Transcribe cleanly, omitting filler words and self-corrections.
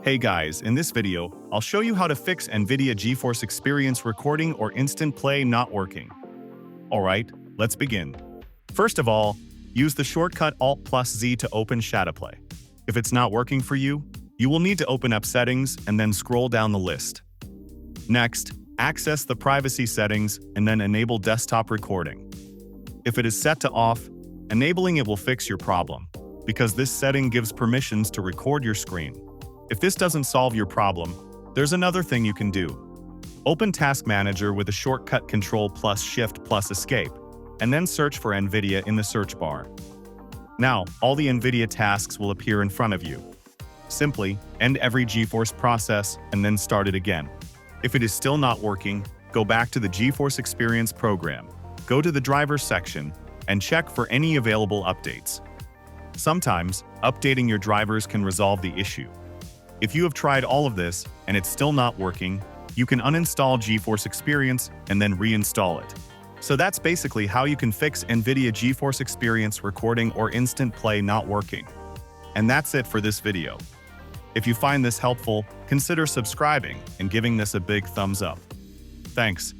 Hey guys, in this video, I'll show you how to fix Nvidia GeForce Experience recording or instant play not working. Alright, let's begin. First of all, use the shortcut Alt+Z to open Shadowplay. If it's not working for you, you will need to open up Settings and then scroll down the list. Next, access the privacy settings and then enable desktop recording. If it is set to off, enabling it will fix your problem, because this setting gives permissions to record your screen. If this doesn't solve your problem, there's another thing you can do. Open Task Manager with a shortcut Ctrl+Shift+Escape, and then search for Nvidia in the search bar. Now, all the Nvidia tasks will appear in front of you. Simply end every GeForce process and then start it again. If it is still not working, go back to the GeForce Experience program, go to the Drivers section, and check for any available updates. Sometimes, updating your drivers can resolve the issue. If you have tried all of this and it's still not working, you can uninstall GeForce Experience and then reinstall it. So that's basically how you can fix Nvidia GeForce Experience recording or instant play not working. And that's it for this video. If you find this helpful, consider subscribing and giving this a big thumbs up. Thanks.